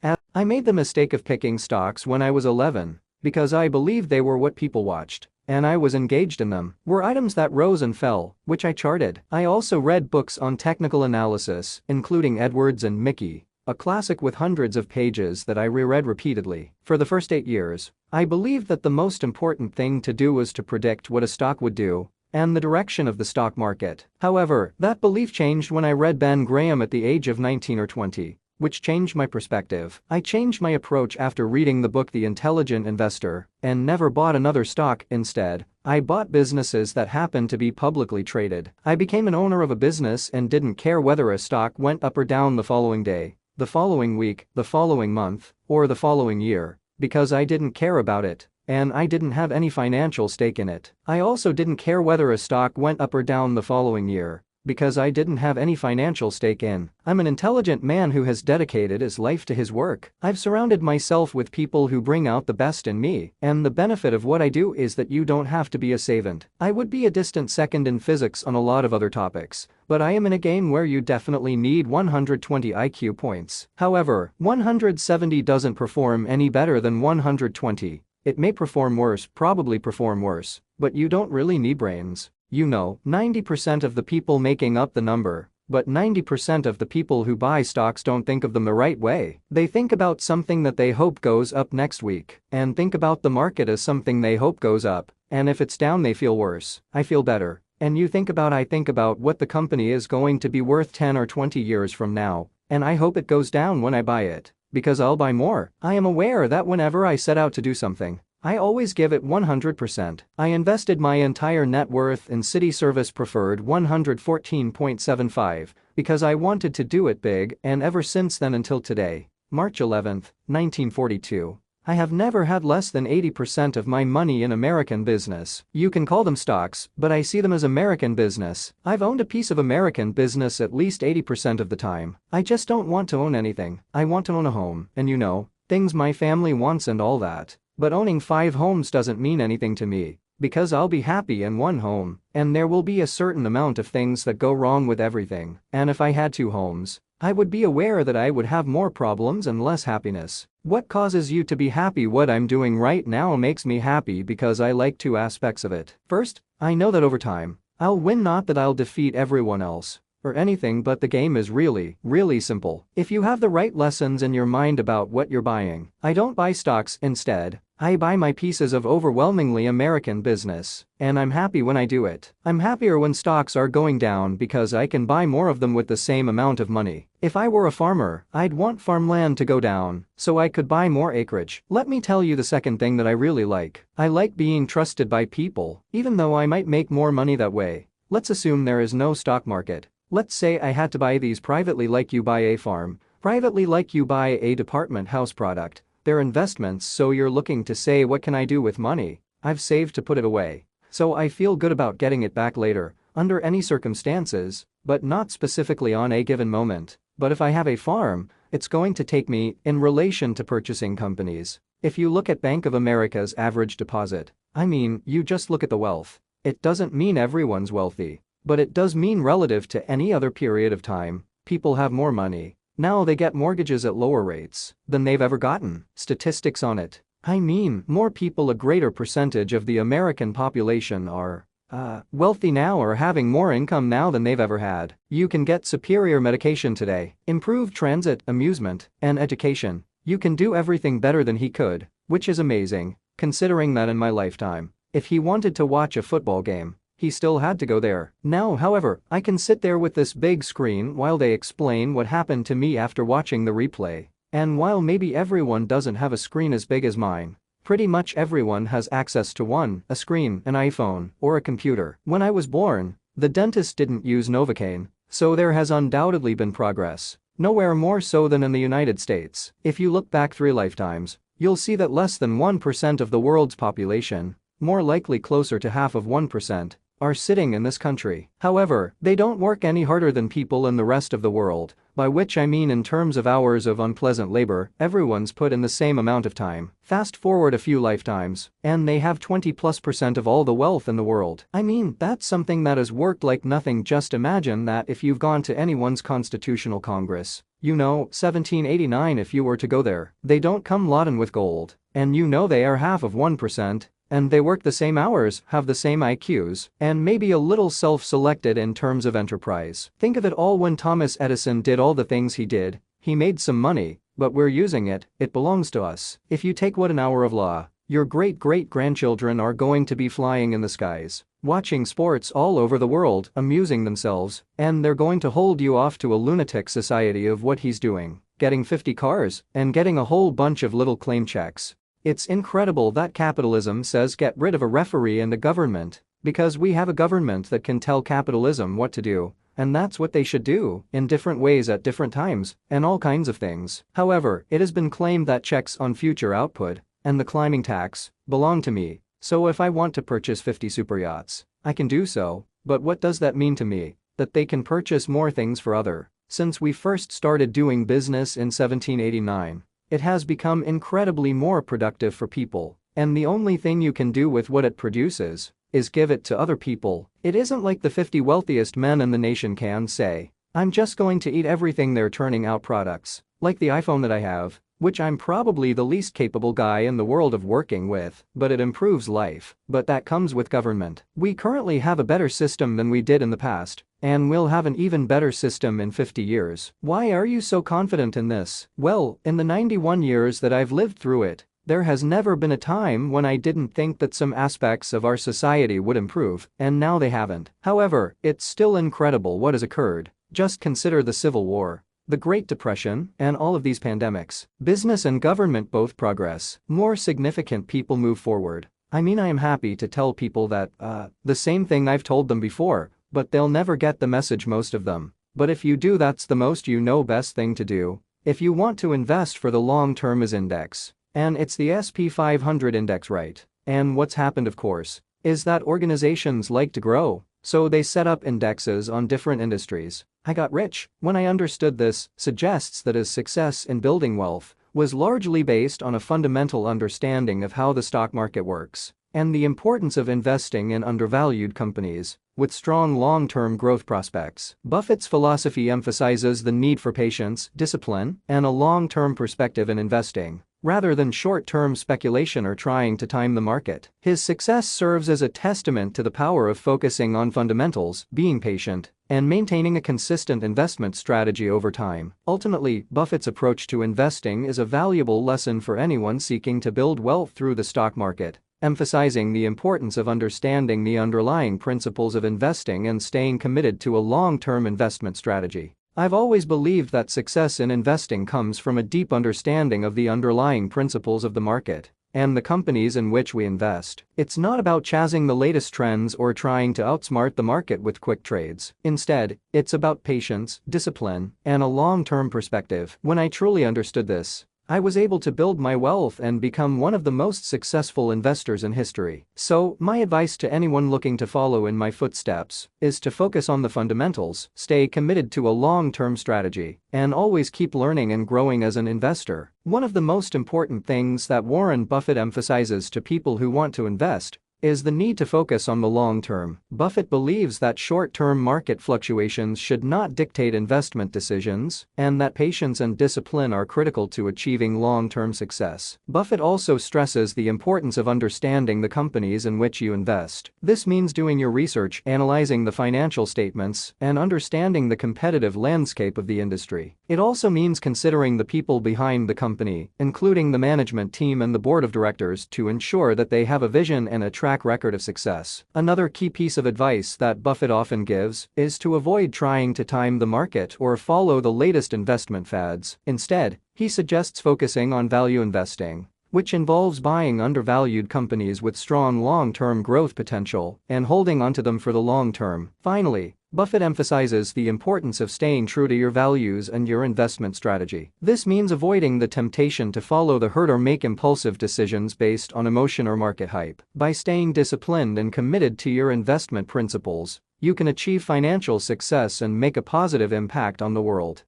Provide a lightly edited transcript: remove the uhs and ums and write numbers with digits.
I made the mistake of picking stocks when I was 11 because I believed they were what people watched, and I was engaged in them, were items that rose and fell, which I charted. I also read books on technical analysis, including Edwards and Mickey, a classic with hundreds of pages that I reread repeatedly. For the first 8 years, I believed that the most important thing to do was to predict what a stock would do and the direction of the stock market. However, that belief changed when I read Ben Graham at the age of 19 or 20, which changed my perspective. I changed my approach after reading the book The Intelligent Investor and never bought another stock. Instead, I bought businesses that happened to be publicly traded. I became an owner of a business and didn't care whether a stock went up or down the following day, the following week, the following month, or the following year, because I didn't care about it, and I didn't have any financial stake in it. I also didn't care whether a stock went up or down the following year, because I didn't have any financial stake in. I'm an intelligent man who has dedicated his life to his work. I've surrounded myself with people who bring out the best in me, and the benefit of what I do is that you don't have to be a savant. I would be a distant second in physics on a lot of other topics, but I am in a game where you definitely need 120 IQ points. However, 170 doesn't perform any better than 120. It may perform worse, probably perform worse, but you don't really need brains. 90% of the people making up the number, but 90% of the people who buy stocks don't think of them the right way. They think about something that they hope goes up next week, and think about the market as something they hope goes up, and if it's down they feel worse. I feel better. And you think about I think about what the company is going to be worth 10 or 20 years from now, and I hope it goes down when I buy it, because I'll buy more. I am aware that whenever I set out to do something, I always give it 100%. I invested my entire net worth in City Service Preferred 114.75 because I wanted to do it big, and ever since then until today, March 11, 1942, I have never had less than 80% of my money in American business. You can call them stocks, but I see them as American business. I've owned a piece of American business at least 80% of the time. I just don't want to own anything. I want to own a home, and things my family wants and all that. But owning 5 homes doesn't mean anything to me, because I'll be happy in one home, and there will be a certain amount of things that go wrong with everything. And if I had 2 homes, I would be aware that I would have more problems and less happiness. What causes you to be happy? What I'm doing right now makes me happy because I like 2 aspects of it. First, I know that over time, I'll win, not that I'll defeat everyone else or anything, but the game is really, really simple. If you have the right lessons in your mind about what you're buying. I don't buy stocks, instead, I buy my pieces of overwhelmingly American business, and I'm happy when I do it. I'm happier when stocks are going down because I can buy more of them with the same amount of money. If I were a farmer, I'd want farmland to go down so I could buy more acreage. Let me tell you the second thing that I really like. I like being trusted by people, even though I might make more money that way. Let's assume there is no stock market. Let's say I had to buy these privately, like you buy a farm, privately like you buy a department house product. They're investments, so you're looking to say, what can I do with money I've saved to put it away, so I feel good about getting it back later, under any circumstances, but not specifically on a given moment. But if I have a farm, it's going to take me, in relation to purchasing companies. If you look at Bank of America's average deposit, you just look at the wealth. It doesn't mean everyone's wealthy, but it does mean relative to any other period of time, people have more money. Now they get mortgages at lower rates than they've ever gotten. Statistics on it. More people, a greater percentage of the American population are wealthy now, or having more income now than they've ever had. You can get superior medication today, improved transit, amusement, and education. You can do everything better than he could, which is amazing, considering that in my lifetime, if he wanted to watch a football game, he still had to go there. Now, however, I can sit there with this big screen while they explain what happened to me after watching the replay. And while maybe everyone doesn't have a screen as big as mine, pretty much everyone has access to one, a screen, an iPhone, or a computer. When I was born, the dentist didn't use Novocaine, so there has undoubtedly been progress. Nowhere more so than in the United States. If you look back 3 lifetimes, you'll see that less than 1% of the world's population, more likely closer to half of 1%, are sitting in this country. However, they don't work any harder than people in the rest of the world, by which I mean in terms of hours of unpleasant labor. Everyone's put in the same amount of time. Fast forward a few lifetimes, and they have 20+% of all the wealth in the world. That's something that has worked like nothing. Just imagine that if you've gone to anyone's constitutional congress, 1789 if you were to go there. They don't come laden with gold. And they are half of 1%. And they work the same hours, have the same IQs, and maybe a little self-selected in terms of enterprise. Think of it all when Thomas Edison did all the things he did, he made some money, but we're using it, it belongs to us. If you take what an hour of law, your great-great-grandchildren are going to be flying in the skies, watching sports all over the world, amusing themselves, and they're going to hold you off to a lunatic society of what he's doing, getting 50 cars, and getting a whole bunch of little claim checks. It's incredible that capitalism says get rid of a referee and a government, because we have a government that can tell capitalism what to do, and that's what they should do, in different ways at different times, and all kinds of things. However, it has been claimed that checks on future output, and the climbing tax, belong to me, so if I want to purchase 50 super yachts, I can do so, but what does that mean to me? That they can purchase more things for other. Since we first started doing business in 1789. It has become incredibly more productive for people, and the only thing you can do with what it produces is give it to other people. It isn't like the 50 wealthiest men in the nation can say, I'm just going to eat everything they're turning out products, like the iPhone that I have, which I'm probably the least capable guy in the world of working with, but it improves life. But that comes with government. We currently have a better system than we did in the past, and we'll have an even better system in 50 years. Why are you so confident in this? Well, in the 91 years that I've lived through it, there has never been a time when I didn't think that some aspects of our society would improve, and now they haven't. However, it's still incredible what has occurred. Just consider the Civil War, the Great Depression, and all of these pandemics. Business and government both progress. More significant people move forward. I am happy to tell people that, the same thing I've told them before, but they'll never get the message, most of them. But if you do, that's the most best thing to do. If you want to invest for the long term is index. And it's the SP 500 index, right? And what's happened, of course, is that organizations like to grow, so they set up indexes on different industries. I got rich when I understood this suggests that his success in building wealth was largely based on a fundamental understanding of how the stock market works and the importance of investing in undervalued companies with strong long-term growth prospects. Buffett's philosophy emphasizes the need for patience, discipline, and a long-term perspective in investing, rather than short-term speculation or trying to time the market. His success serves as a testament to the power of focusing on fundamentals, being patient, and maintaining a consistent investment strategy over time. Ultimately, Buffett's approach to investing is a valuable lesson for anyone seeking to build wealth through the stock market, emphasizing the importance of understanding the underlying principles of investing and staying committed to a long-term investment strategy. I've always believed that success in investing comes from a deep understanding of the underlying principles of the market and the companies in which we invest. It's not about chasing the latest trends or trying to outsmart the market with quick trades. Instead, it's about patience, discipline, and a long-term perspective. When I truly understood this, I was able to build my wealth and become one of the most successful investors in history. So, my advice to anyone looking to follow in my footsteps is to focus on the fundamentals, stay committed to a long-term strategy, and always keep learning and growing as an investor. One of the most important things that Warren Buffett emphasizes to people who want to invest is the need to focus on the long term. Buffett believes that short-term market fluctuations should not dictate investment decisions, and that patience and discipline are critical to achieving long-term success. Buffett also stresses the importance of understanding the companies in which you invest. This means doing your research, analyzing the financial statements, and understanding the competitive landscape of the industry. It also means considering the people behind the company, including the management team and the board of directors, to ensure that they have a vision and a track record of success. Another key piece of advice that Buffett often gives is to avoid trying to time the market or follow the latest investment fads. Instead, he suggests focusing on value investing, which involves buying undervalued companies with strong long-term growth potential and holding onto them for the long term. Finally, Buffett emphasizes the importance of staying true to your values and your investment strategy. This means avoiding the temptation to follow the herd or make impulsive decisions based on emotion or market hype. By staying disciplined and committed to your investment principles, you can achieve financial success and make a positive impact on the world.